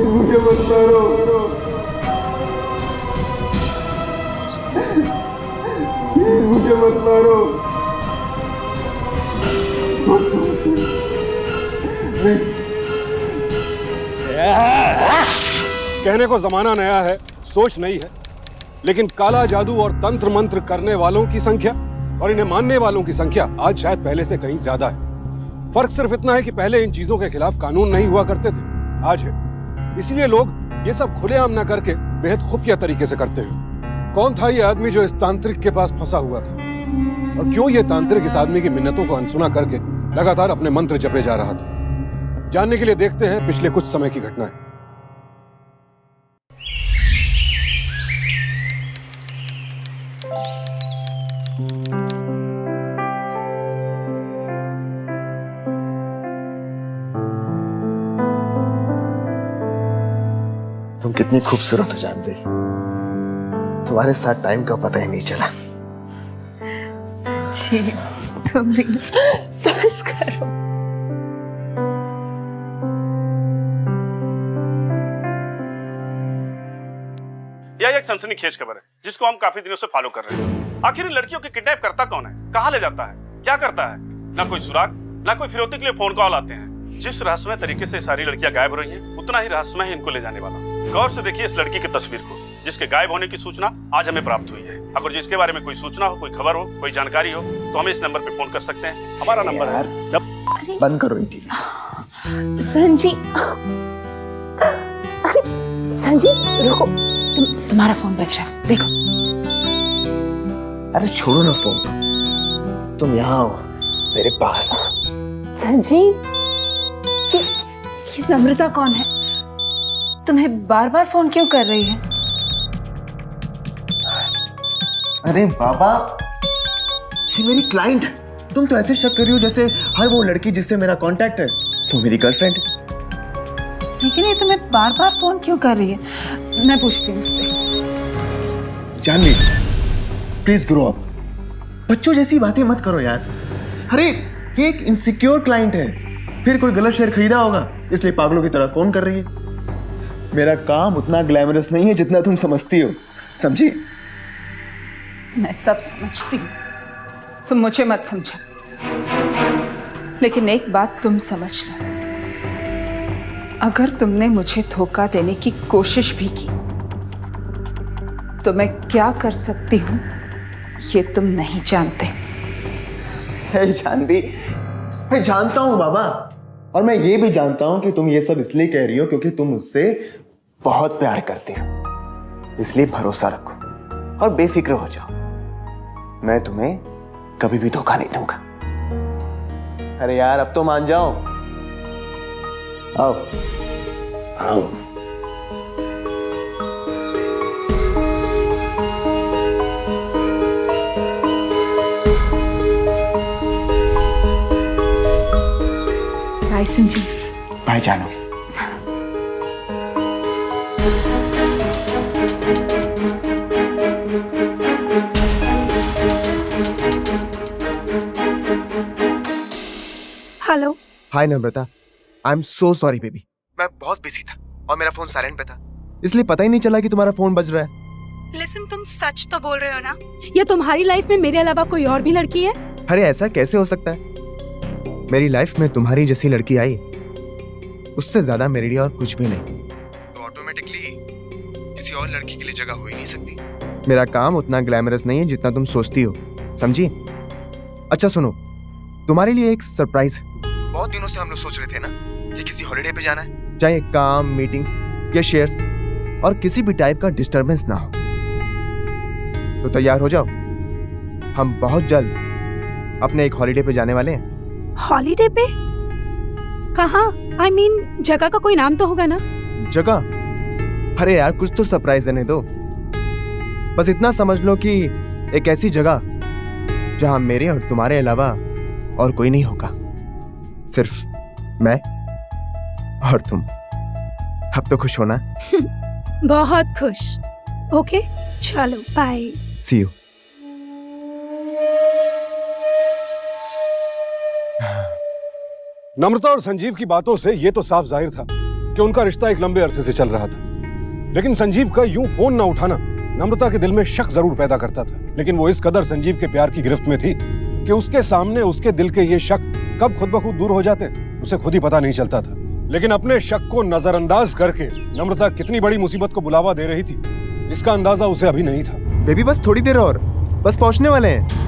मुझे मत मारो। मुझे मत मारो। कहने को जमाना नया है, सोच नई है, लेकिन काला जादू और तंत्र मंत्र करने वालों की संख्या और इन्हें मानने वालों की संख्या आज शायद पहले से कहीं ज्यादा है। फर्क सिर्फ इतना है कि पहले इन चीजों के खिलाफ कानून नहीं हुआ करते थे, आज है। इसलिए लोग ये सब खुलेआम न करके बेहद खुफिया तरीके से करते हैं। कौन था ये आदमी जो इस तांत्रिक के पास फंसा हुआ था, और क्यों ये तांत्रिक इस आदमी की मिन्नतों को अनसुना करके लगातार अपने मंत्र जपे जा रहा था? जानने के लिए देखते हैं पिछले कुछ समय की घटनाएं। तुम कितनी खूबसूरत हो जानवी, तुम्हारे साथ टाइम का पता ही नहीं चला। जी तुम भी बस करो। यह एक सनसनीखेज खबर है जिसको हम काफी दिनों से फॉलो कर रहे हैं। आखिर इन लड़कियों के किडनैप करता कौन है, कहाँ ले जाता है, क्या करता है? ना कोई सुराग, ना कोई फिरौती के लिए फोन कॉल आते हैं। जिस रहस्यमय तरीके से सारी लड़कियां गायब हो रही हैं, उतना ही रहस्यमय है इनको ले जाने वाला। गौर से देखिए इस लड़की की तस्वीर को, जिसके गायब होने की सूचना आज हमें प्राप्त हुई है। अगर जिसके बारे में कोई सूचना हो, कोई खबर हो, कोई जानकारी हो, तो हमें इस नंबर पे फोन कर सकते हैं। हमारा नंबर है बंद करो ये टीवी। संजी, अरे संजी रुको, तुम्हारा फोन बज रहा है, देखो। अरे छोड़ो ना फोन, तुम यहाँ आओ मेरे पास। संजी, ये नम्रता कौन है? तुम्हें बार बार फोन क्यों कर रही है? अरे बाबा, ये मेरी क्लाइंट है। तुम तो ऐसे शक कर रही हो जैसे हर वो लड़की जिससे मेरा कांटेक्ट है तो मेरी गर्लफ्रेंड है। लेकिन ये तुम्हें बार बार फोन क्यों कर रही है? मैं पूछती हूँ उससे। Janvi, please grow up. बच्चों जैसी बातें मत करो यार। अरे ये एक इनसिक्योर क्लाइंट है, फिर कोई गलत शेयर खरीदा होगा इसलिए पागलों की तरह फोन कर रही है। मेरा काम उतना ग्लैमरस नहीं है जितना तुम समझती हो, समझी? मैं सब समझती हूँ, तुम मुझे मत समझो। लेकिन एक बात तुम समझ लो, अगर तुमने मुझे धोखा देने की कोशिश भी की तो मैं क्या कर सकती हूँ ये तुम नहीं जानते। जानती, मैं जानता हूँ बाबा, और मैं ये भी जानता हूँ कि तुम ये सब इसलिए कह रही हो क्योंकि तुम मुझसे बहुत प्यार करती हो। इसलिए भरोसा रखो और बेफिक्र हो जाओ, मैं तुम्हें कभी भी धोखा नहीं दूंगा। अरे यार अब तो मान जाओ, आओ आओ। बाय संजीव। भाई जानो। Hello. Hi Namrata, I am so sorry baby. मैं बहुत बिजी था और मेरा फोन साइलेंट पे था, इसलिए पता ही नहीं चला कि तुम्हारा फोन बज रहा है। लिसन, तुम सच तो बोल रहे हो ना? या तुम्हारी लाइफ में मेरे अलावा कोई और भी लड़की है? अरे ऐसा कैसे हो सकता है? मेरी लाइफ में तुम्हारी जैसी लड़की आई, उससे ज्यादा मेरे लिए और कुछ भी नहीं। तो ऑटोमेटिकली किसी और लड़की के लिए जगह हो ही नहीं सकती। मेरा काम उतना ग्लैमरस नहीं है जितना तुम सोचती हो, समझी? अच्छा सुनो, तुम्हारे लिए एक सरप्राइज है। बहुत दिनों से हम लोग सोच रहे थे ना कि किसी हॉलिडे पे जाना है, चाहे काम, मीटिंग्स या शेयर्स, और किसी भी टाइप का डिस्टरबेंस ना हो। तो तैयार हो जाओ, हम बहुत जल्द अपने एक हॉलिडे पे जाने वाले हैं। हॉलिडे पे? कहाँ? I mean, जगह का कोई नाम तो होगा ना? जगह? अरे यार कुछ तो सरप्राइज देने दो। बस इतना समझ लो कि एक ऐसी जगह जहां मेरे और तुम्हारे अलावा और कोई नहीं होगा, सिर्फ मैं और तुम। अब तो खुश होना? बहुत खुश। ओके चलो बाय। C you. नम्रता और संजीव की बातों से यह तो साफ जाहिर था कि उनका रिश्ता एक लंबे अरसे से चल रहा था। लेकिन संजीव का यूं फोन ना उठाना नम्रता के दिल में शक जरूर पैदा करता था। लेकिन वो इस कदर संजीव के प्यार की गिरफ्त में थी कि उसके सामने उसके दिल के ये शक कब खुद ब खुद दूर हो जाते उसे खुद ही पता नहीं चलता था। लेकिन अपने शक को नजरअंदाज करके नम्रता कितनी बड़ी मुसीबत को बुलावा दे रही थी, इसका अंदाजा उसे अभी नहीं था। बेबी बस थोड़ी देर और, बस पहुंचने वाले हैं।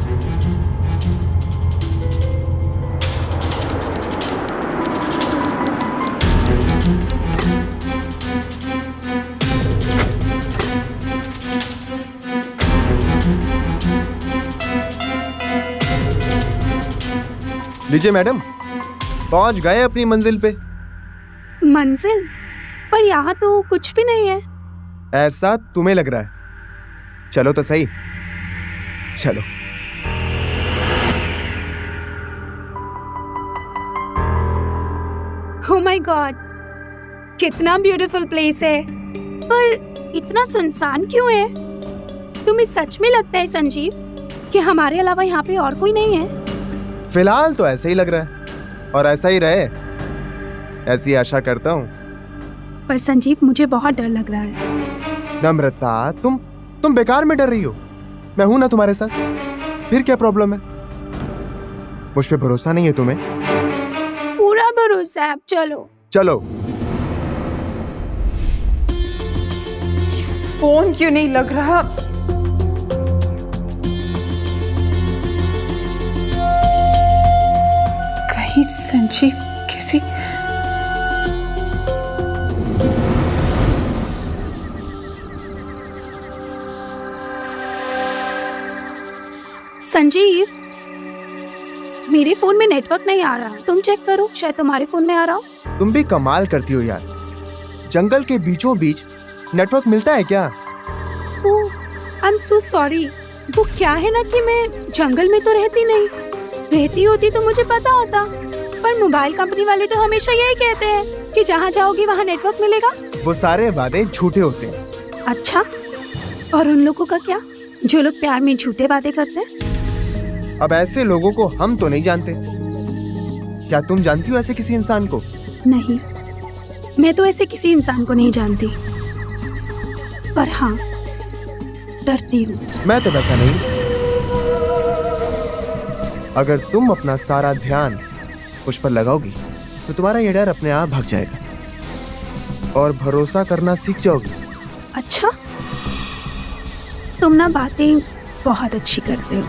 लीजिए मैडम, पहुंच गए अपनी मंजिल पे। मंजिल? पर यहाँ तो कुछ भी नहीं है। ऐसा तुम्हें लग रहा है। चलो तो सही, चलो। Oh my God, कितना ब्यूटीफुल प्लेस है, पर इतना सुनसान क्यों है? तुम्हें सच में लगता है संजीव कि हमारे अलावा यहाँ पे और कोई नहीं है? फिलहाल तो ऐसे ही लग रहा है, और ऐसा ही रहे, ऐसी आशा करता हूँ। पर संजीव मुझे बहुत डर लग रहा है। नम्रता, तुम बेकार में डर रही हो। मैं हूं ना तुम्हारे साथ, फिर क्या प्रॉब्लम है? मुझ पे भरोसा नहीं है तुम्हें? पूरा भरोसा है। अब चलो चलो। फोन क्यों नहीं लग रहा? कहीं संजीव किसी संजीव, मेरे फोन में नेटवर्क नहीं आ रहा, तुम चेक करो, शायद तुम्हारे फोन में आ रहा हो। तुम भी कमाल करती हो यार, जंगल के बीचों बीच नेटवर्क मिलता है क्या? I am so sorry. वो क्या है ना कि मैं जंगल में तो रहती नहीं, रहती होती तो मुझे पता होता। पर मोबाइल कंपनी वाले तो हमेशा यही कहते हैं कि जहाँ जाओगी वहाँ नेटवर्क मिलेगा। वो सारे वादे झूठे होते हैं। अच्छा, और उन लोगों का क्या, जो लोग प्यार में झूठे वादे करते हैं? अब ऐसे लोगों को हम तो नहीं जानते। क्या तुम जानती हो ऐसे किसी इंसान को? नहीं, मैं तो ऐसे किसी इंसान को नहीं जानती, पर हाँ डरती हूँ। मैं तो वैसा नहीं। अगर तुम अपना सारा ध्यान उस पर लगाओगी तो तुम्हारा ये डर अपने आप भाग जाएगा और भरोसा करना सीख जाओगी। अच्छा, तुम ना बातें बहुत अच्छी करते हो।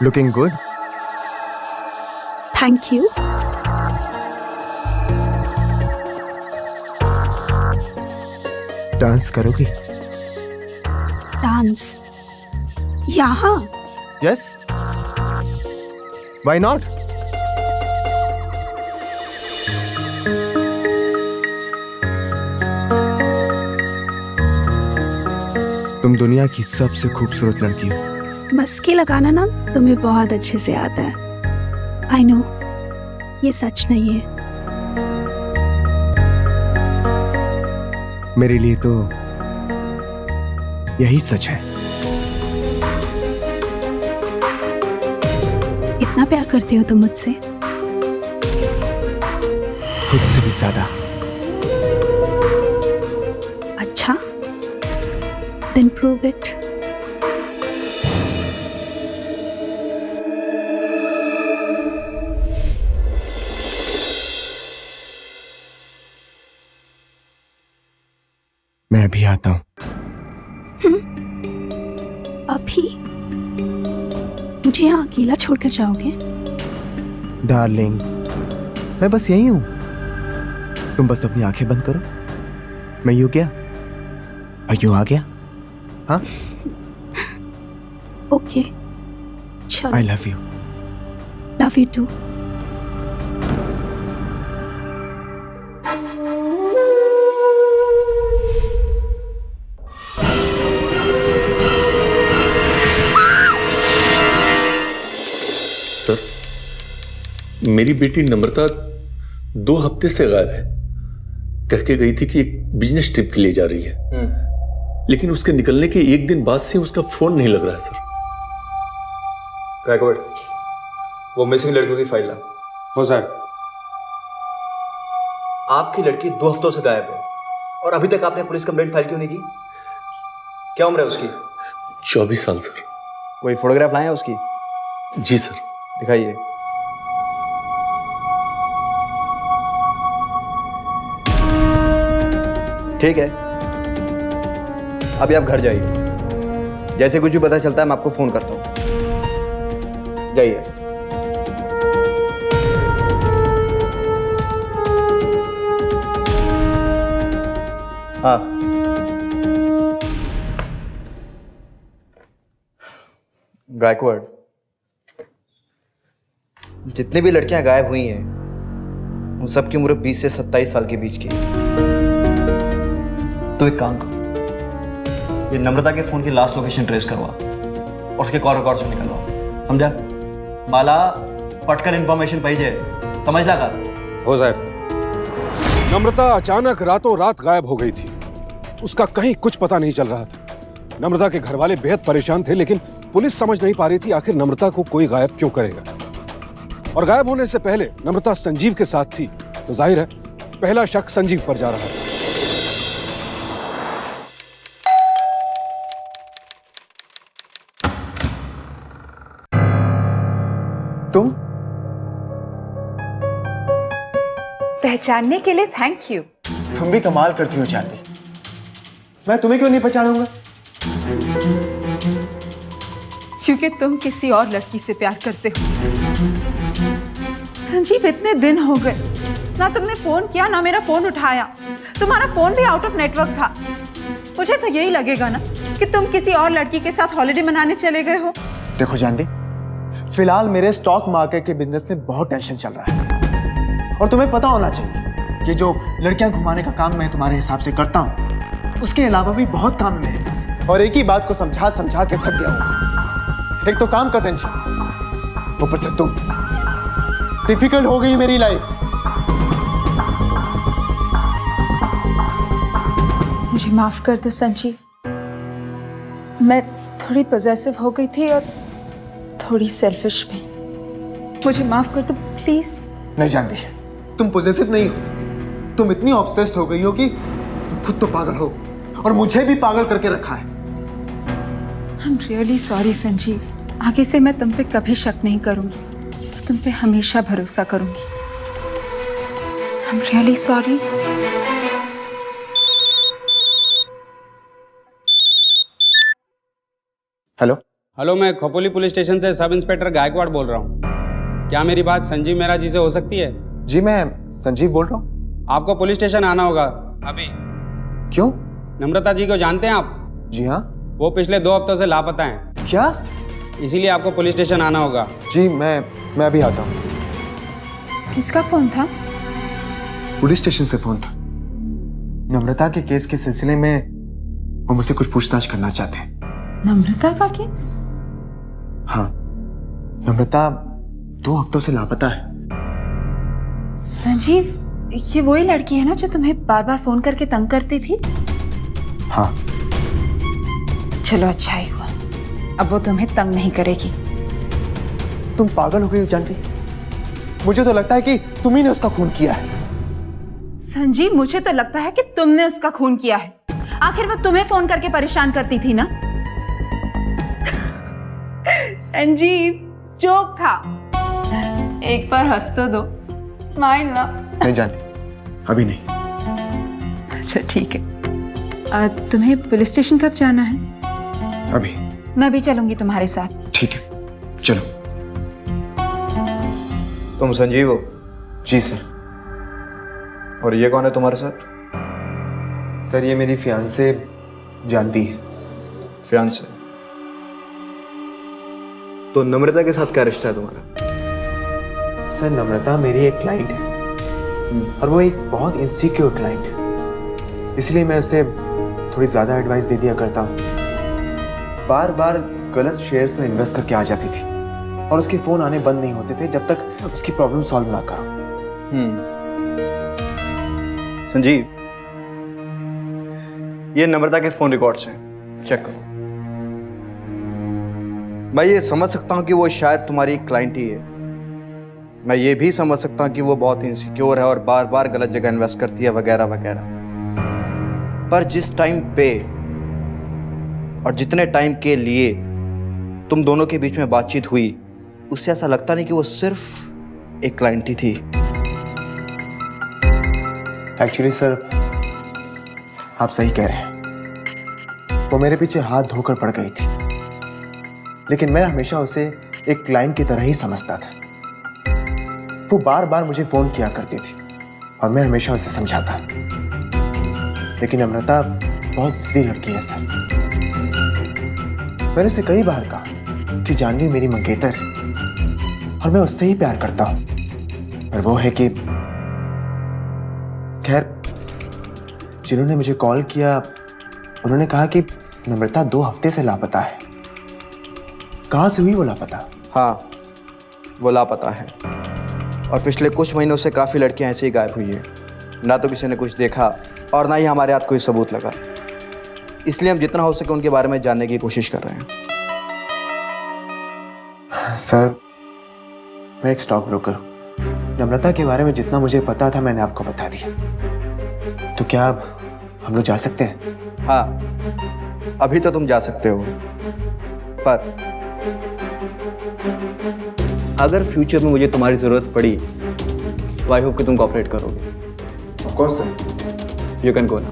Looking good. Thank you. Dance करोगी? डांस? यहाँ? Yes, why not? तुम दुनिया की सबसे खूबसूरत लड़की हो। मस्के लगाना ना तुम्हें बहुत अच्छे से आता है। आई नो ये सच नहीं है। मेरे लिए तो यही सच है। इतना प्यार करते हो तुम मुझसे? खुद से भी ज्यादा। अच्छा, then prove it. मैं अभी आता हूं। अभी? मुझे यहाँ अकेला छोड़कर जाओगे? डार्लिंग, मैं बस यही हूं। तुम बस अपनी आंखें बंद करो, मैं यूं क्या यूं आ गया। हाँ, ओके चलो। I love you. Love you too. मेरी बेटी नम्रता 2 हफ्ते से गायब है। कह के गई थी कि एक बिजनेस ट्रिप के लिए जा रही है, लेकिन उसके निकलने के 1 दिन बाद से उसका फोन नहीं लग रहा है सर। गायकवाड़, वो मिसिंग लड़कियों की फाइल ला। हो साहब। आपकी लड़की 2 हफ्तों से गायब है और अभी तक आपने पुलिस कंप्लेंट फाइल क्यों नहीं की? क्या उम्र है उसकी? 24 साल सर। कोई फोटोग्राफ लाए हैं उसकी? जी सर। दिखाइए। ठीक है, अभी आप घर जाइए। जैसे कुछ भी पता चलता है मैं आपको फोन करता हूं। जाइए। हाँ, गायकवाड़, जितनी भी लड़कियां गायब हुई हैं उन सबकी उम्र 20 से 27 साल के बीच की है। तो एक काम करो, ये नम्रता के फोन की लास्ट लोकेशन ट्रेस करवा और उसके कॉल रिकॉर्ड्स में निकलवा। समझा? माला पटकन इन्फॉर्मेशन पाहिजे, समझला का? हो साहब। नम्रता अचानक रातों रात गायब हो गई थी। उसका कहीं कुछ पता नहीं चल रहा था। नम्रता के घर वाले बेहद परेशान थे, लेकिन पुलिस समझ नहीं पा रही थी आखिर नम्रता को कोई गायब क्यों करेगा। और गायब होने से पहले नम्रता संजीव के साथ थी, तो जाहिर है पहला शक संजीव पर जा रहा था। तुम? पहचानने के लिए थैंक यू। तुम भी कमाल करती हो चांदी। मैं तुम्हें क्यों नहीं पहचानूंगा? क्योंकि तुम किसी और लड़की से प्यार करते हो। संजीव, इतने दिन हो गए ना तुमने फोन किया ना मेरा फोन उठाया। तुम्हारा फोन भी आउट ऑफ नेटवर्क था। मुझे तो यही लगेगा ना कि तुम किसी और लड़की के साथ हॉलिडे मनाने चले गए हो। देखो जानवी, फिलहाल मेरे स्टॉक मार्केट के बिजनेस में बहुत टेंशन चल रहा है और तुम्हें पता होना चाहिए कि जो लड़कियां घुमाने का काम मैं तुम्हारे हिसाब से करता हूँ, उसके अलावा भी बहुत काम है मेरे पास। और एक ही बात को समझा समझा के थक गया हूँ। एक तो काम का टेंशन, ऊपर से तुम। डिफिकल्ट हो गई मेरी लाइफ। मुझे माफ कर दो संजीव, मैं थोड़ी पॉसेसिव हो गई थी और थोड़ी सेल्फिश भी। मुझे माफ कर दो प्लीज। नहीं जानवी, तुम पॉसेसिव नहीं हो, तुम इतनी ऑब्सेस्ड हो गई हो कि तुम खुद तो पागल हो और मुझे भी पागल करके रखा है। आई एम रियली सॉरी संजीव। आगे से मैं तुम पे कभी शक नहीं करूंगी, और तुम पे हमेशा भरोसा करूंगी। आई am really sorry. Hello hello, मैं खोपोली पुलिस स्टेशन से सब इंस्पेक्टर गायकवाड़ बोल रहा हूँ। क्या मेरी बात संजीव मेहरा जी से हो सकती है? जी, मैं संजीव बोल रहा हूँ। आपको पुलिस स्टेशन आना होगा अभी। क्यों? नम्रता जी को जानते हैं आप? जी हाँ। वो पिछले 2 हफ्तों से लापता हैं। क्या? इसीलिए आपको पुलिस स्टेशन आना होगा। जी, मैं अभी आता हूँ। किसका फोन था? पुलिस स्टेशन से फोन था। नम्रता के केस के सिलसिले में वो मुझसे कुछ पूछताछ करना चाहते हैं। नम्रता का केस? हाँ, नम्रता 2 हफ्तों से लापता है। संजीव, ये वही लड़की है ना जो तुम्हें बार बार फोन करके तंग करती थी? हाँ। चलो अच्छा ही हुआ, अब वो तुम्हें तंग नहीं करेगी। तुम पागल हो गई हो जानवी। मुझे तो लगता है कि तुम ही ने उसका खून किया है। संजीव, मुझे तो लगता है कि तुमने उसका खून किया है। आखिर वो तुम्हें फोन करके परेशान करती थी ना। संजीव, जोक था। एक बार हंस तो दो, स्माइल ना। नहीं जानवी, अभी नहीं। अच्छा ठीक है। तुम्हें पुलिस स्टेशन कब जाना है? अभी। मैं भी चलूंगी तुम्हारे साथ। ठीक है, चलो। तुम संजीव हो? जी सर। और ये कौन है तुम्हारे साथ? सर, ये मेरी फियांसे जानवी है। फियांसे? तो नम्रता के साथ क्या रिश्ता है तुम्हारा? सर, नम्रता मेरी एक क्लाइंट है और वो एक बहुत इनसिक्योर क्लाइंट है, इसलिए मैं उसे थोड़ी ज़्यादा एडवाइस दे दिया करता हूँ। बार बार गलत शेयर्स में इन्वेस्ट करके आ जाती थी और उसके फ़ोन आने बंद नहीं होते थे जब तक उसकी प्रॉब्लम सॉल्व ना करो। संजीव, ये नम्रता के फोन रिकॉर्ड्स हैं, चेक करो। मैं ये समझ सकता हूँ कि वो शायद तुम्हारी क्लाइंट ही है। मैं ये भी समझ सकता हूँ कि वो बहुत इनसिक्योर है और बार बार गलत जगह इन्वेस्ट करती है वगैरह वगैरह। पर जिस टाइम पे और जितने टाइम के लिए तुम दोनों के बीच में बातचीत हुई, उससे ऐसा लगता नहीं कि वो सिर्फ एक क्लाइंट ही थी। एक्चुअली सर, आप सही कह रहे हैं। वो मेरे पीछे हाथ धोकर पड़ गई थी, लेकिन मैं हमेशा उसे एक क्लाइंट की तरह ही समझता था। वो बार बार मुझे फोन किया करती थी और मैं हमेशा उसे समझाता। लेकिन अमृता बहुत जिद्दी लड़की है सर। मैंने उसे कई बार कहा कि जानवी मेरी मंगेतर और मैं उससे ही प्यार करता हूं, पर वो है कि खैर, जिन्होंने मुझे कॉल किया उन्होंने कहा कि नम्रता 2 हफ्ते से लापता है। कहां से हुई वो लापता? हाँ, वो लापता है और पिछले कुछ महीनों से काफ़ी लड़कियां ऐसे ही गायब हुई है। ना तो किसी ने कुछ देखा और ना ही हमारे हाथ कोई सबूत लगा। इसलिए हम जितना हो सके उनके बारे में जानने की कोशिश कर रहे हैं। सर, मैं एक स्टॉक ब्रोकर हूं। नम्रता के बारे में जितना मुझे पता था मैंने आपको बता दिया। तो क्या अब हम लोग जा सकते हैं? हाँ, अभी तो तुम जा सकते हो, पर अगर फ्यूचर में मुझे तुम्हारी ज़रूरत पड़ी तो आई होप कि तुम कोऑपरेट करोगे। Of course sir. You can go now.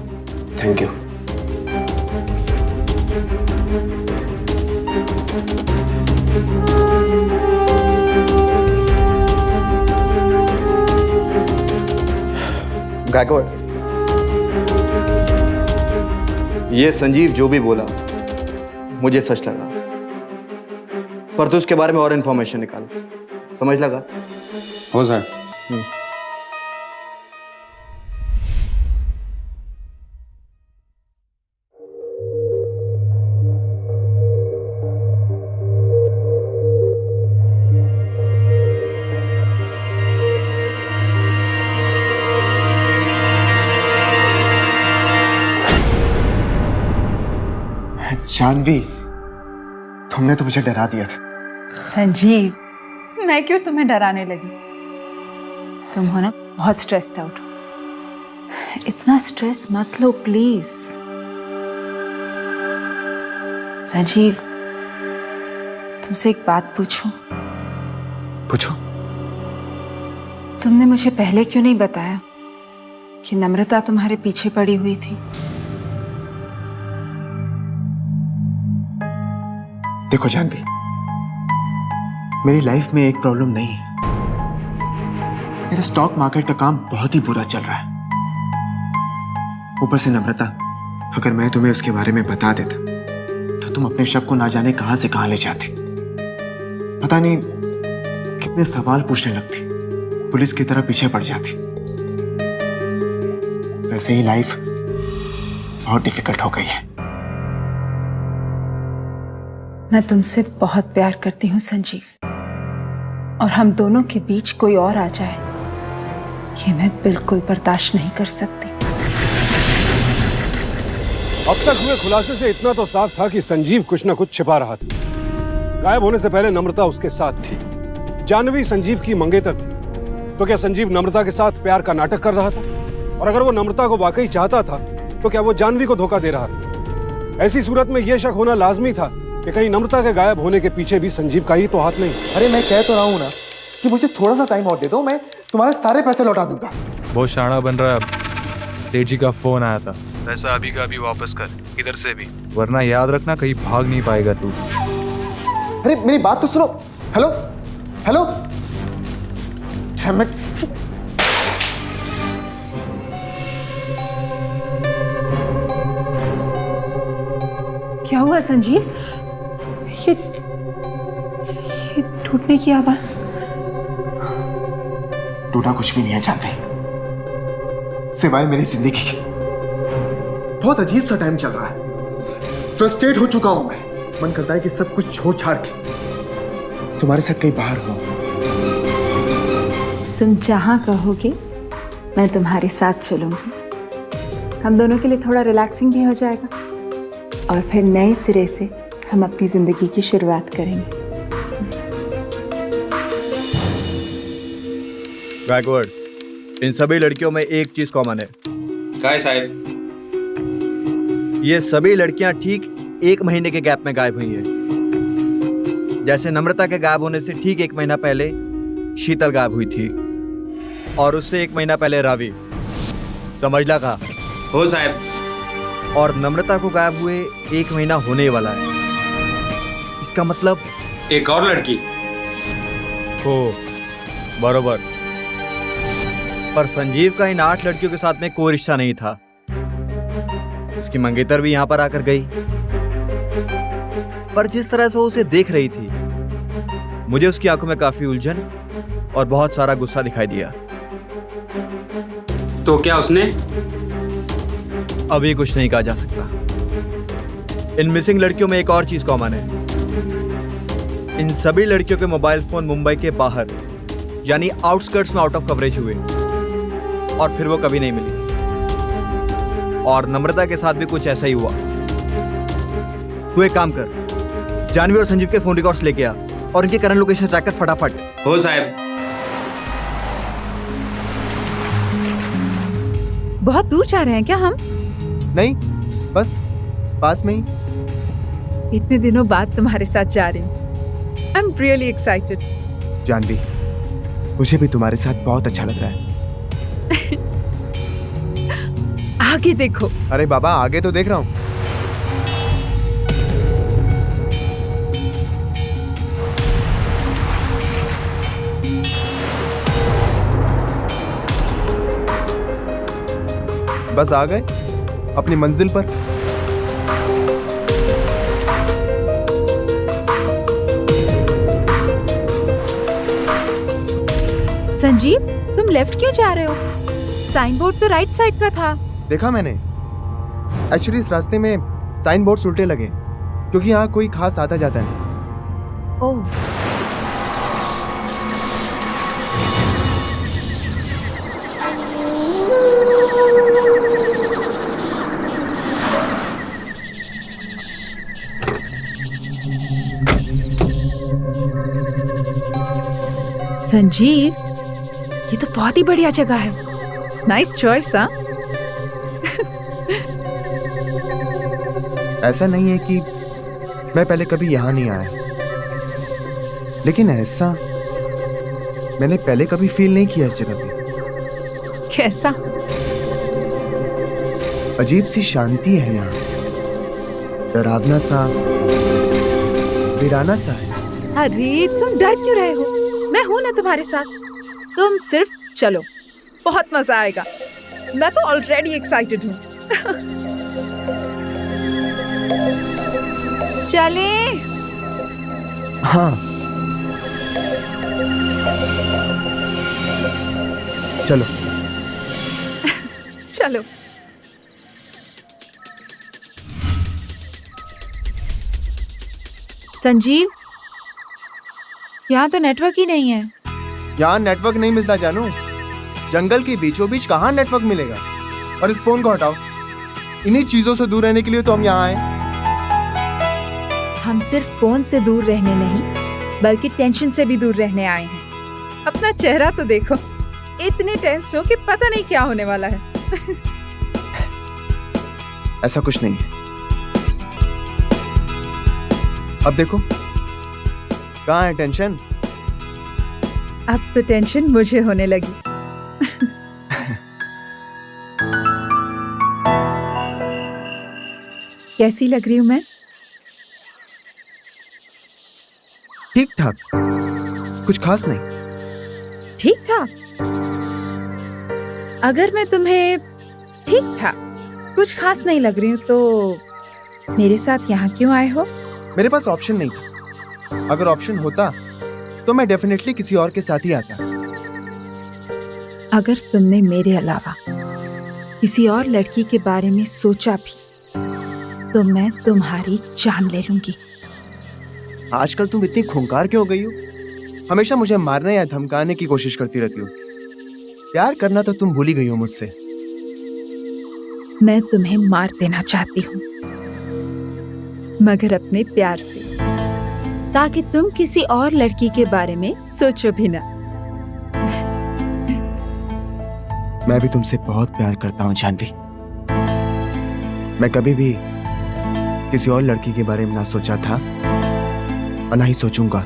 Thank you. Gaikwad, ये संजीव जो भी बोला मुझे सच लगा, पर तू उसके बारे में और इन्फॉर्मेशन निकाल। समझ लगा? हो सर। जानवी, तुमने तो मुझे डरा दिया था। संजीव, मैं क्यों तुम्हें डराने लगी? तुम हो ना बहुत स्ट्रेस्ड आउट। इतना स्ट्रेस मत लो प्लीज। संजीव, तुमसे एक बात पूछूं? पूछो। तुमने मुझे पहले क्यों नहीं बताया कि नम्रता तुम्हारे पीछे पड़ी हुई थी? देखो जानवी, मेरी लाइफ में एक प्रॉब्लम नहीं है। मेरा स्टॉक मार्केट का काम बहुत ही बुरा चल रहा है। ऊपर से नम्रता, अगर मैं तुम्हें उसके बारे में बता देता तो तुम अपने शक को ना जाने कहां से कहां ले जाती। पता नहीं कितने सवाल पूछने लगती, पुलिस की तरह पीछे पड़ जाती। वैसे ही लाइफ बहुत डिफिकल्ट हो गई है। मैं तुमसे बहुत प्यार करती हूँ संजीव, और हम दोनों के बीच कोई और आ जाए ये मैं बिल्कुल बर्दाश्त नहीं कर सकती। अब तक हुए खुलासे से इतना तो साफ था कि संजीव कुछ ना कुछ छिपा रहा था। गायब होने से पहले नम्रता उसके साथ थी। जानवी संजीव की मंगेतर थी। तो क्या संजीव नम्रता के साथ प्यार का नाटक कर रहा था? और अगर वो नम्रता को वाकई चाहता था तो क्या वो जानवी को धोखा दे रहा था? ऐसी सूरत में यह शक होना लाजमी था कि कहीं नम्रता के गायब होने के पीछे भी संजीव का ही तो हाथ नहीं। अरे मैं कह तो रहा हूं ना कि मुझे थोड़ा सा टाइम और दे दो, मैं तुम्हारे सारे पैसे लौटा दूंगा। बहुत शाना बन रहा है अब। सेठ जी का फोन आया था, पैसा अभी का अभी वापस कर, इधर से भी, वरना याद रखना कहीं भाग नहीं पाएगा तू। अरे मेरी बात तो सुनो। हेलो हेलो, क्या हुआ संजीव? ये टूटने की आवाज। टूटा कुछ भी नहीं है जानते, सिवाय मेरी जिंदगी के। बहुत अजीब सा टाइम चल रहा है। फ्रस्ट्रेट हो चुका हूं मैं। मन करता है कि सब कुछ छोड़ छाड़ के तुम्हारे साथ कहीं बाहर हो। तुम जहां कहोगे मैं तुम्हारे साथ चलूंगी। हम दोनों के लिए थोड़ा रिलैक्सिंग भी हो जाएगा और फिर नए सिरे से हम अपनी जिंदगी की शुरुआत करेंगे। बैकवर्ड, इन सभी लड़कियों में एक चीज कॉमन है। क्या है साहब? ये सभी लड़कियां ठीक 1 महीने के गैप में गायब हुई हैं। जैसे नम्रता के गायब होने से ठीक 1 महीना पहले शीतल गायब हुई थी और उससे 1 महीना पहले रावी। समझ ला कहा? हो साहब। और नम्रता को गायब हुए 1 महीना होने वाला है। इसका मतलब एक और लड़की। हो बरोबर। पर संजीव का इन 8 लड़कियों के साथ में कोई रिश्ता नहीं था। उसकी मंगेतर भी यहां पर आकर गई, पर जिस तरह से वो उसे देख रही थी मुझे उसकी आंखों में काफी उलझन और बहुत सारा गुस्सा दिखाई दिया। तो क्या उसने? अभी कुछ नहीं कहा जा सकता। इन मिसिंग लड़कियों में एक और चीज कॉमन है। इन सभी लड़कियों के मोबाइल फोन मुंबई के बाहर यानी आउटस्कर्ट्स में आउट ऑफ कवरेज हुए और फिर वो कभी नहीं मिली। और नम्रता के साथ भी कुछ ऐसा ही हुआ। तू एक काम कर, जानवी और संजीव के फोन रिकॉर्ड्स लेके आ और इनके करंट लोकेशन ट्रैक कर फटाफट। हो साहब। बहुत दूर जा रहे हैं क्या हम? नहीं, बस पास में ही। इतने दिनों बाद तुम्हारे साथ जा रही हूँ। I am really excited. Janvi, मुझे भी तुम्हारे साथ बहुत अच्छा लग रहा है। आगे देखो। अरे बाबा, आगे तो देख रहा हूँ। बस आ गए अपनी मंजिल पर। संजीव, तुम लेफ्ट क्यों जा रहे हो? साइन बोर्ड तो राइट साइड का था। देखा मैंने। एक्चुअली इस रास्ते में साइन बोर्ड उल्टे लगे क्योंकि यहाँ कोई खास आता जाता नहीं। ओह। संजीव, ये तो बहुत ही बढ़िया जगह है। Nice choice. हाँ, ऐसा नहीं है कि मैं पहले कभी यहाँ नहीं आया, लेकिन ऐसा मैंने पहले कभी फील नहीं किया इस जगह पे। कैसा? अजीब सी शांति है यहाँ, डरावना सा, वीराना सा है। अरे तुम डर क्यों रहे हो? मैं हूं ना तुम्हारे साथ। तुम सिर्फ चलो, बहुत मजा आएगा। मैं तो ऑलरेडी एक्साइटेड हूँ। चले? हाँ, चलो। चलो। संजीव, यहाँ तो नेटवर्क ही नहीं है। यहाँ नेटवर्क नहीं मिलता जानू। जंगल के बीचों बीच कहाँ नेटवर्क मिलेगा? और इस फोन को हटाओ। इन्हीं चीजों से दूर रहने के लिए तो हम यहाँ आए। हम सिर्फ फोन से दूर रहने नहीं, बल्कि टेंशन से भी दूर रहने आए हैं। अपना चेहरा तो देखो, इतने टेंस हो कि पता नहीं क्या होने वाला है। ऐसा कुछ नहीं है। अब देखो, कहाँ है टेंशन? अब तो टेंशन मुझे होने लगी। कैसी लग रही हूं मैं? ठीक ठाक, कुछ खास नहीं। ठीक ठाक? अगर मैं तुम्हें ठीक ठाक, कुछ खास नहीं लग रही हूँ तो मेरे साथ यहाँ क्यों आए हो? मेरे पास ऑप्शन नहीं था। अगर ऑप्शन होता तो मैं डेफिनेटली किसी और के साथ ही आता। अगर तुमने मेरे अलावा किसी और लड़की के बारे में सोचा भी तो मैं तुम्हारी जान ले लूंगी। आजकल तुम इतनी खूंखार क्यों हो गई हो? हमेशा मुझे मारने या धमकाने की कोशिश करती रहती हो। प्यार करना तो तुम भूल ही गई हो मुझसे। मैं तुम्हें मार देना चाहती हूँ, मगर अपने प्यार से, ताकि तुम किसी और लड़की के बारे में सोचो भी ना। मैं भी तुमसे बहुत प्यार करता हूँ जानवी। मैं कभी भी किसी और लड़की के बारे में ना सोचा था और ना ही सोचूंगा।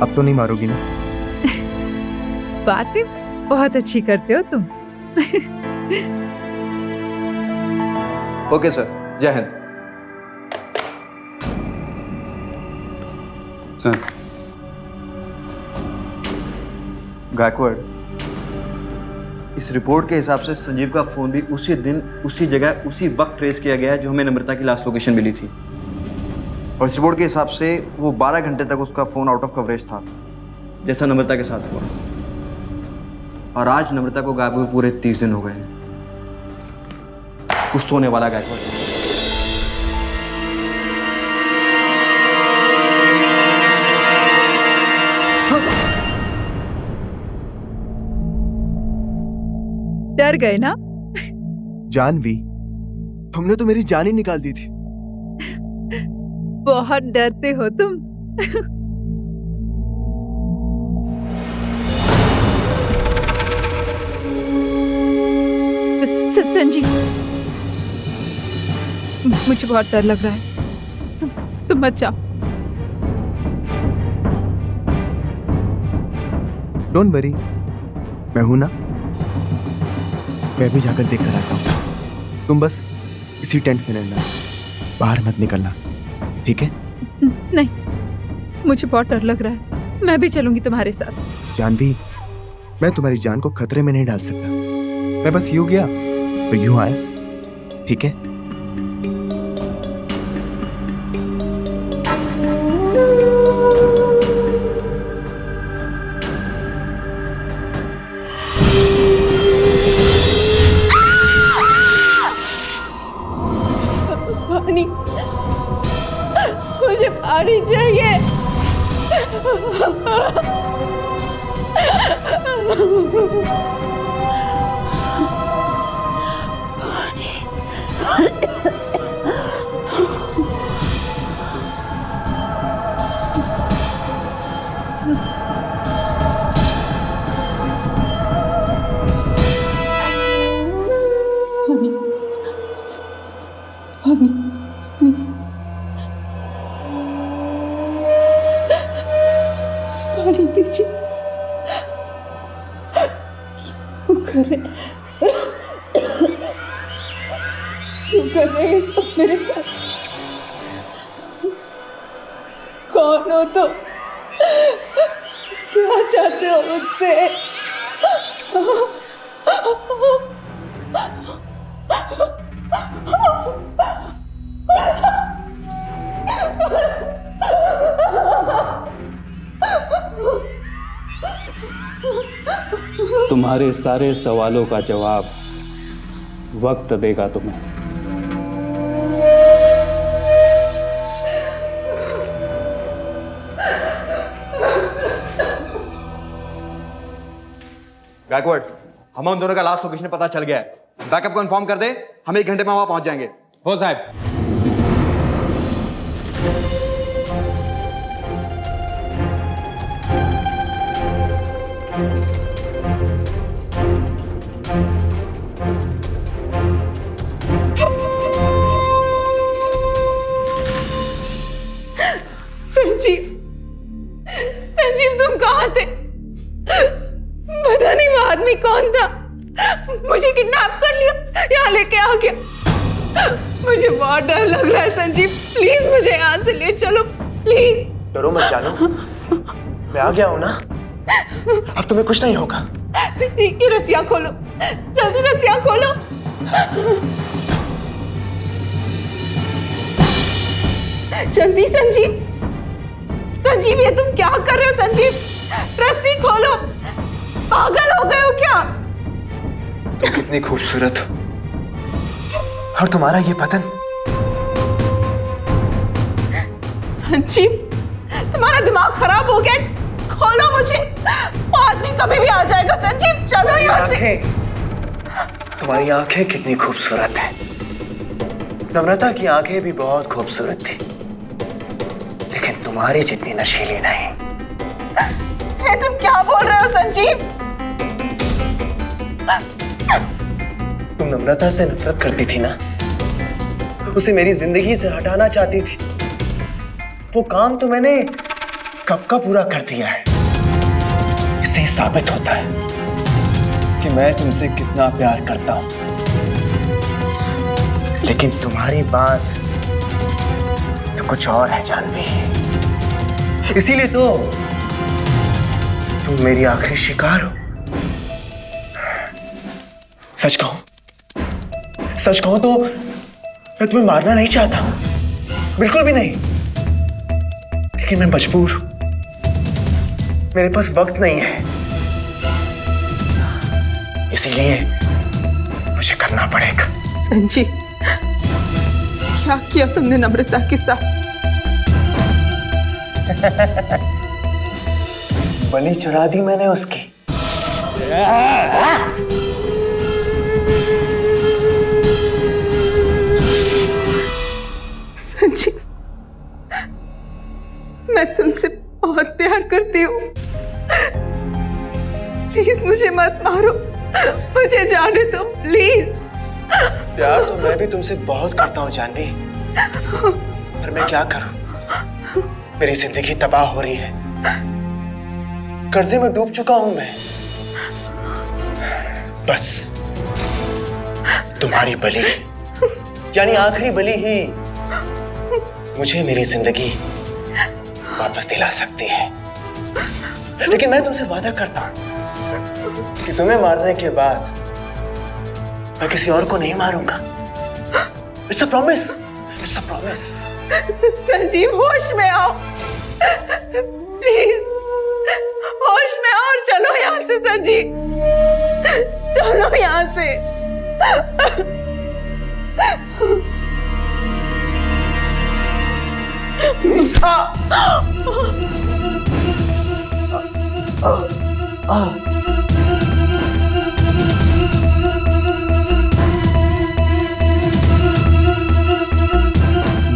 अब तो नहीं मारोगी ना? बातें बहुत अच्छी करते हो तुम। ओके सर, जय हिंद। सर, गायकवाड़, इस रिपोर्ट के हिसाब से संजीव का फोन भी उसी दिन, उसी जगह, उसी वक्त ट्रेस किया गया है जो हमें नम्रता की लास्ट लोकेशन मिली थी। और इस रिपोर्ट के हिसाब से वो 12 घंटे तक उसका फोन आउट ऑफ कवरेज था, जैसा नम्रता के साथ हुआ। और आज नम्रता को गायब हुए पूरे 30 दिन हो गए हैं। कुछ तो होने वाला है गायकवाड़। डर गए ना? जानवी, तुमने तो मेरी जान ही निकाल दी थी। बहुत डरते हो तुम। संजीव, मुझे बहुत डर लग रहा है, तुम मत जाओ। डोंट वरी, मैं हूं ना। मैं भी जाकर देख कर आता हूँ। तुम बस इसी टेंट में रहना, बाहर मत निकलना, ठीक है? नहीं, मुझे बहुत डर लग रहा है। मैं भी चलूंगी तुम्हारे साथ। जानवी, मैं तुम्हारी जान को खतरे में नहीं डाल सकता। मैं बस यूं गया तो यूं आया, ठीक है? पानी, मुझे पानी चाहिए। पानी दीजिए। क्यों कर रहे हैं सब मेरे साथ? कौन हो तुम? क्या चाहते हो मुझसे? तुम्हारे सारे सवालों का जवाब वक्त देगा तुम्हें। गायकवाड़, हमें उन दोनों का लास्ट लोकेशन पता चल गया है। बैकअप को इन्फॉर्म कर दे, हम 1 घंटे में वहां पहुंच जाएंगे। हो साहब। संजीव, तुम कहाँ थे? पता नहीं वो आदमी कौन था, मुझे किडनैप कर लिया, यहाँ लेके आ गया। मुझे बहुत डर लग रहा है संजीव, प्लीज मुझे यहाँ से ले चलो, प्लीज। डरो मत जानो, मैं आ गया हूँ ना, अब तुम्हें कुछ नहीं होगा। ये रस्सियाँ खोलो, जल्दी रस्सियाँ खोलो। जल्दी संजीव, संजीव ये तुम क्या कर रहे हो? संजीव, रस्सी खोलो, पागल हो गए हो क्या? तुम कितनी खूबसूरत हो और तुम्हारा ये बदन। संजीव, तुम्हारा दिमाग खराब हो गया, खोलो मुझे, वो आदमी कभी भी आ जाएगा। संजीव चलो यहाँ से। तुम्हारी आंखें कितनी खूबसूरत हैं। नम्रता की आंखें भी बहुत खूबसूरत थी, लेकिन तुम्हारी जितनी नशीली नहीं। ये तुम क्या बोल रहे हो संजीव? तुम नम्रता से नफरत करती थी ना, उसे मेरी जिंदगी से हटाना चाहती थी। वो काम तो मैंने कब का पूरा कर दिया है। इससे साबित होता है कि मैं तुमसे कितना प्यार करता हूं। लेकिन तुम्हारी बात तो कुछ और है जानवी। इसीलिए तो तुम मेरी आखिरी शिकार हो। सच कहूं तो मैं तुम्हें मारना नहीं चाहता, बिल्कुल भी नहीं। लेकिन मैं मजबूर हूं, मेरे पास वक्त नहीं है, इसीलिए मुझे करना पड़ेगा। संजीव, क्या किया तुमने नम्रता के साथ? बलि चढ़ा दी मैंने उसकी। संजीव, मैं तुमसे बहुत प्यार करती हूँ। प्लीज मुझे मत मारो, मुझे जाने दो प्लीज। प्यार तो मैं भी तुमसे बहुत करता हूँ जानवी, पर मैं क्या करूं? मेरी जिंदगी तबाह हो रही है, कर्जे में डूब चुका हूं मैं। बस तुम्हारी बलि, यानी आखिरी बलि ही मुझे मेरी जिंदगी वापस दिला सकती है। लेकिन मैं तुमसे वादा करता हूं कि तुम्हें मारने के बाद मैं किसी और को नहीं मारूंगा। It's a promise, it's a promise. Sanjeev, होश में आओ प्लीज, होश में आओ और चलो यहाँ से। संजीव, चलो यहाँ से।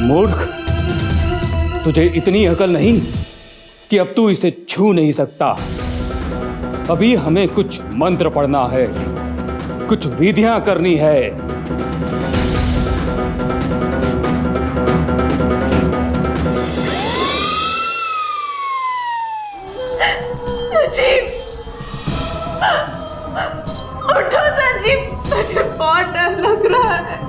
मूर्ख, तुझे इतनी अकल नहीं कि अब तू इसे छू नहीं सकता। अभी हमें कुछ मंत्र पढ़ना है, कुछ विधियां करनी है। संजीव, उठो संजीव, मुझे बहुत डर लग रहा है।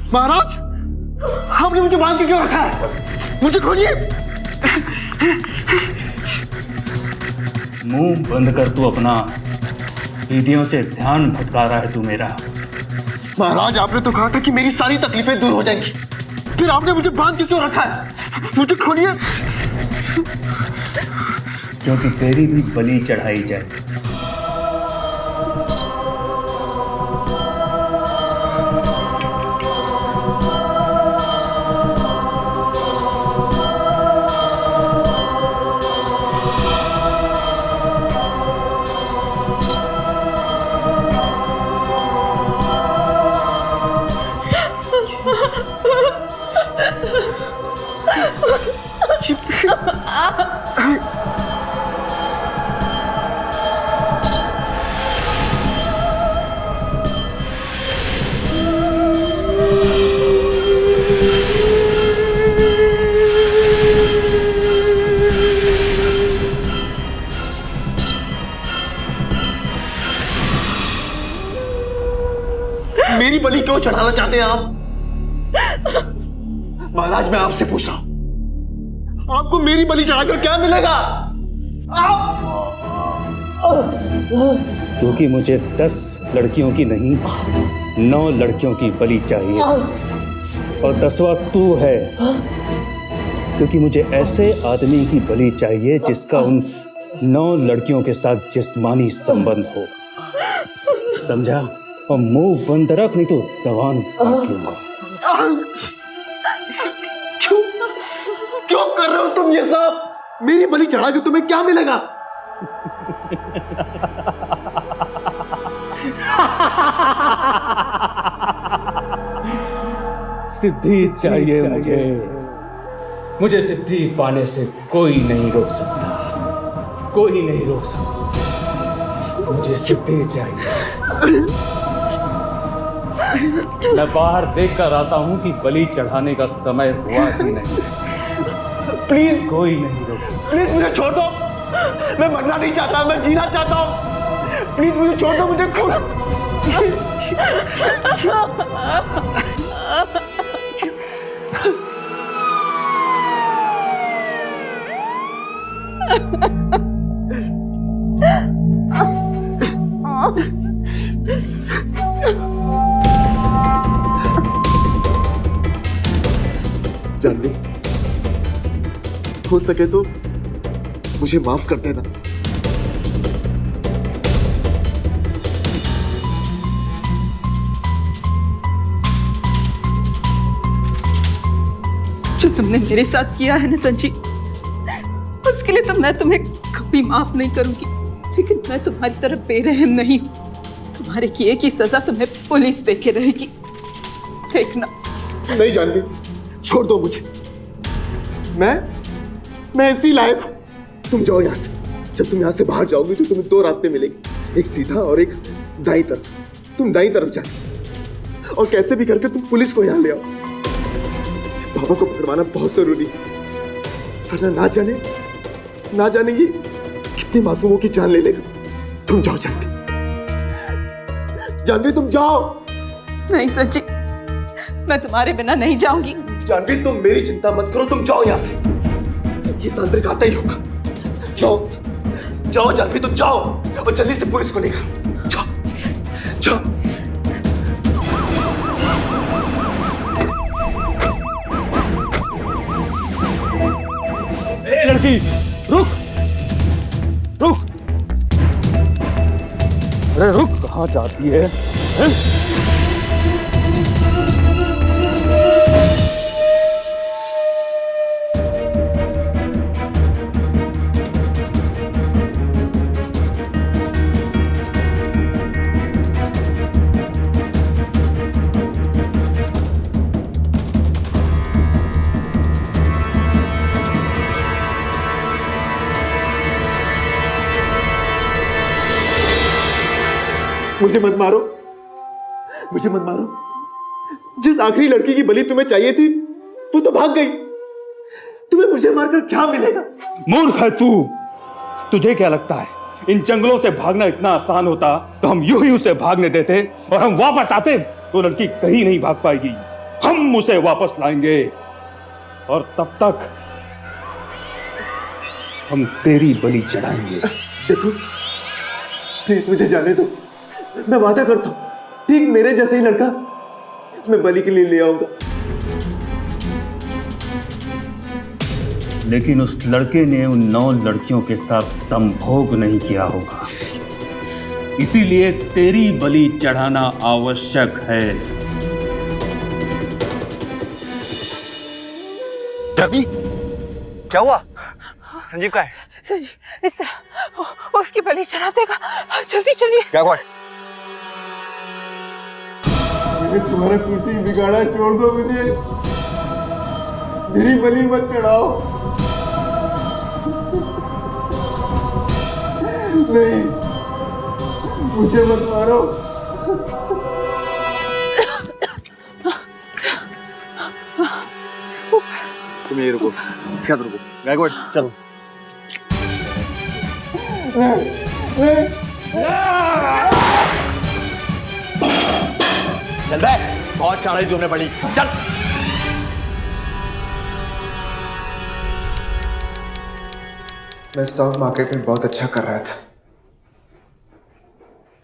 महाराज, आपने मुझे बांध के क्यों रखा है? मुझे खोलिए। मुंह बंद कर तू अपना, विधियों से ध्यान भटका रहा है तू मेरा। महाराज, आपने तो कहा था कि मेरी सारी तकलीफें दूर हो जाएंगी, फिर आपने मुझे बांध के क्यों रखा है? मुझे खोलिए। क्योंकि तेरी भी बलि चढ़ाई जाए। मेरी बलि क्यों चढ़ाना चाहते हैं आप? महाराज, मैं आपसे पूछ रहा हूं, आपको मेरी बलि चढ़ाकर क्या मिलेगा? क्योंकि मुझे 10 लड़कियों की नहीं 9 लड़कियों की बलि चाहिए, और 10वां तू है। क्योंकि मुझे ऐसे आदमी की बलि चाहिए जिसका उन 9 लड़कियों के साथ जिस्मानी संबंध हो, समझा? और मुंह बंद रख, नहीं तो जबान काट लूंगा। क्यों कर रहे हो तुम ये सब? मेरी बलि चढ़ा के तुम्हें क्या मिलेगा? सिद्धि चाहिए मुझे सिद्धि पाने से कोई नहीं रोक सकता, कोई नहीं रोक सकता। मुझे सिद्धि चाहिए। मैं बाहर देख कर आता हूं कि बलि चढ़ाने का समय हुआ कि नहीं। प्लीज, कोई नहीं रोक सकता। प्लीज मुझे छोड़ दो, मैं मरना नहीं चाहता, मैं जीना चाहता हूं। प्लीज मुझे छोड़ दो, मुझे खोलो। जानवी, हो सके तो मुझे माफ कर देना। जो तुमने मेरे साथ किया है ना संजी, उसके लिए तो मैं तुम्हें कभी माफ नहीं करूंगी। लेकिन मैं तुम्हारी तरफ बेरहम नहीं हूं। तुम्हारे किए की सजा तुम्हें पुलिस देके रहेगी, देखना। नहीं जानवी, छोड़ दो मुझे। मैं इसी लायक हूं। तुम जाओ यहां से। जब तुम यहां से बाहर जाओगी तो तुम्हें 2 रास्ते मिलेंगे, एक सीधा और एक दाईं तरफ। तुम दाईं तरफ जाओ और कैसे भी करके तुम पुलिस को यहां ले आओ। इस बाबा को पकड़वाना बहुत जरूरी है, वरना ना जाने ये कितने मासूमों की जान ले लेगा। तुम जाओ जानवी, तुम जाओ। नहीं संजी, मैं तुम्हारे बिना नहीं जाऊंगी। जानवी, तुम मेरी चिंता मत करो, तुम जाओ यहां से। ये तांत्रिक आता ही होगा। जाओ जानवी, तुम जाओ और जल्दी से पुलिस को लेकर जाओ। ए लड़की, रुक। अरे रुक, कहाँ जाती है? मुझे मत मारो। जिस आखिरी लड़की की बलि तुम्हें चाहिए थी वो तो भाग गई। तुम्हें मुझे मारकर क्या मिलेगा? मूर्ख है तू। तुझे क्या लगता है इन जंगलों से भागना इतना आसान होता तो हम यूं ही उसे भागने देते और हम वापस आते तो लड़की कहीं नहीं भाग पाएगी। हम उसे वापस लाएंगे और तब तक हम तेरी बलि चढ़ाएंगे। देखो, प्लीज मुझे जाने दो। मैं वादा करता हूं, ठीक मेरे जैसे ही लड़का मैं बलि के लिए ले आऊंगा। लेकिन उस लड़के ने उन 9 लड़कियों के साथ संभोग नहीं किया होगा, इसीलिए तेरी बलि चढ़ाना आवश्यक है। रवि, क्या हुआ? संजीव का है? संजीव इस तरह उसकी बलि चढ़ा देगा। जल्दी चलिए। क्या हुआ? मैंने तुम्हारा कुछ नहीं बिगाड़ा, छोड़ दो मुझे। मेरी बलि मत चढ़ाओ। नहीं, मुझे मत मारो। तुम ये रुको, इसके साथ रुको। गायकवाड़, चलो। चल बे, बहुत चालाकी तुमने पड़ी, चल। मैं स्टॉक मार्केट में बहुत अच्छा कर रहा था,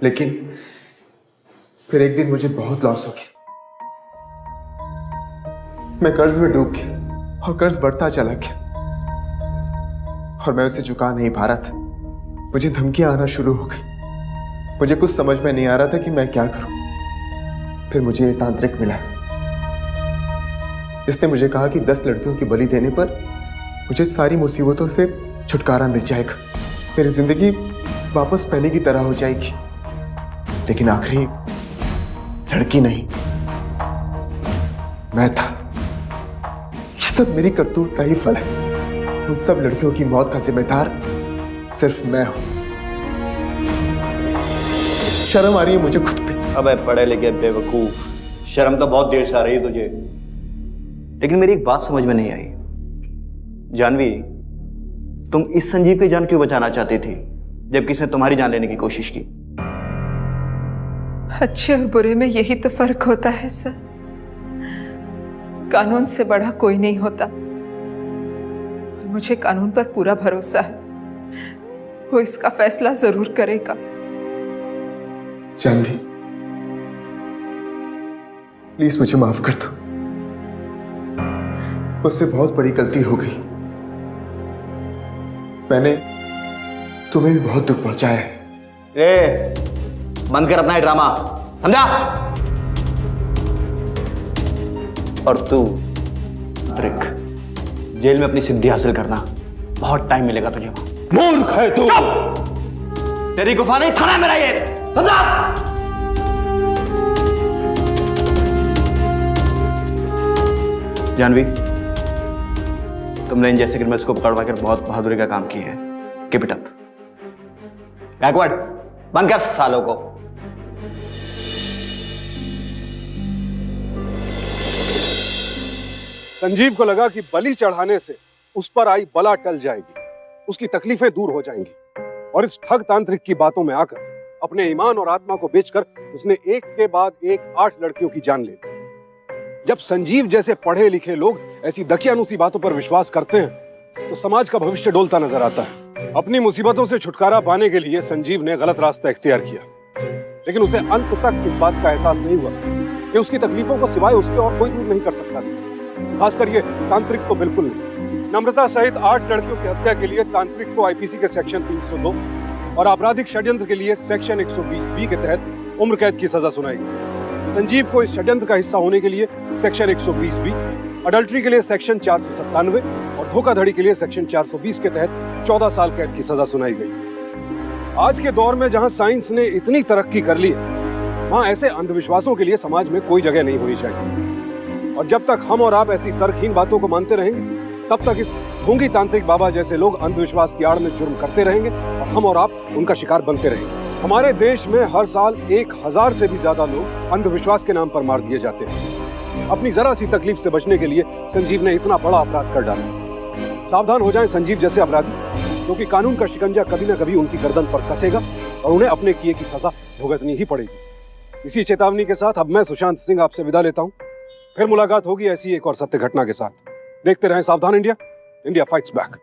लेकिन फिर एक दिन मुझे बहुत लॉस हो गया। मैं कर्ज में डूब गया और कर्ज बढ़ता चला गया और मैं उसे चुका नहीं पा रहा था। मुझे धमकियां आना शुरू हो गई। मुझे कुछ समझ में नहीं आ रहा था कि मैं क्या करूं। फिर मुझे ये तांत्रिक मिला। इसने मुझे कहा कि 10 लड़कियों की बलि देने पर मुझे सारी मुसीबतों से छुटकारा मिल जाएगा, मेरी जिंदगी वापस पहले की तरह हो जाएगी। लेकिन आखिरी लड़की नहीं, मैं था। ये सब मेरी करतूत का ही फल है। उन सब लड़कियों की मौत का जिम्मेदार सिर्फ मैं हूं। शर्म आ रही है मुझे खुद पे। अबे पढ़े लिखे बेवकूफ, शर्म तो बहुत देर से आ रही है तुझे। लेकिन मेरी एक बात समझ में नहीं आई, जानवी, तुम इस संजीव की जान क्यों बचाना चाहती थी जबकि इसने तुम्हारी जान लेने की कोशिश की? अच्छे और बुरे में यही तो फर्क होता है सर। कानून से बड़ा कोई नहीं होता। मुझे कानून पर पूरा भरोसा है, वो इसका फैसला जरूर करेगा। जानवी, प्लीज मुझे माफ कर दो। मुझसे बहुत बड़ी गलती हो गई। मैंने तुम्हें भी बहुत दुख पहुंचाया है। बंद कर अपना ये ड्रामा, समझा? और तू ब्रिक, जेल में अपनी सिद्धि हासिल करना, बहुत टाइम मिलेगा तुझे वहां। मूर्ख है तू। तेरी गुफा नहीं, थाना मेरा ये, समझा? जानवी, तुमने इन जैसे क्रिमिनल्स को पकड़वा कर बहुत बहादुरी का काम किया है। Keep it up. बैकवर्ड, बंद कर सालों को। संजीव को लगा कि बलि चढ़ाने से उस पर आई बला टल जाएगी, उसकी तकलीफें दूर हो जाएंगी, और इस ठग तांत्रिक की बातों में आकर अपने ईमान और आत्मा को बेचकर उसने एक के बाद एक 8 लड़कियों की जान ले ली। जब संजीव जैसे पढ़े लिखे लोग ऐसी दकियानुसी बातों पर विश्वास करते हैं तो समाज का भविष्य डोलता नजर आता है। अपनी मुसीबतों से छुटकारा पाने के लिए संजीव ने गलत रास्ता इख्तियार किया, लेकिन उसे अंत तक इस बात का एहसास नहीं हुआ कि उसकी तकलीफों को सिवाय उसके और कोई दूर नहीं कर सकता था। खासकर ये तांत्रिक तो बिल्कुल नहीं। नम्रता सहित 8 लड़कियों की हत्या के लिए तांत्रिक को आईपीसी के सेक्शन 302 और आपराधिक षड्यंत्र के लिए सेक्शन 120B के तहत उम्र कैद की सजा सुनाई गई। संजीव को इस षड्यंत्र का हिस्सा होने के लिए सेक्शन 120B, अडल्ट्री के लिए सेक्शन 497 और धोखाधड़ी के लिए सेक्शन 420 के तहत 14 साल कैद की सजा सुनाई गई। आज के दौर में जहां साइंस ने इतनी तरक्की कर ली है, वहां ऐसे अंधविश्वासों के लिए समाज में कोई जगह नहीं होनी चाहिए। और जब तक हम और आप ऐसी तर्कहीन बातों को मानते रहेंगे, तब तक इस ढोंगी तांत्रिक बाबा जैसे लोग अंधविश्वास की आड़ में जुर्म करते रहेंगे और हम और आप उनका शिकार बनते रहेंगे। हमारे देश में हर साल 1000 से भी ज्यादा लोग अंधविश्वास के नाम पर मार दिए जाते हैं। अपनी जरा सी तकलीफ से बचने के लिए संजीव ने इतना बड़ा अपराध कर डाला। सावधान हो जाएं संजीव जैसे अपराधी, क्योंकि कानून का शिकंजा कभी न कभी उनकी गर्दन पर कसेगा और उन्हें अपने किए की सजा भुगतनी ही पड़ेगी। इसी चेतावनी के साथ अब मैं सुशांत सिंह आपसे विदा लेता हूं। फिर मुलाकात होगी ऐसी एक और सत्य घटना के साथ। देखते रहें सावधान इंडिया, इंडिया फाइट्स बैक।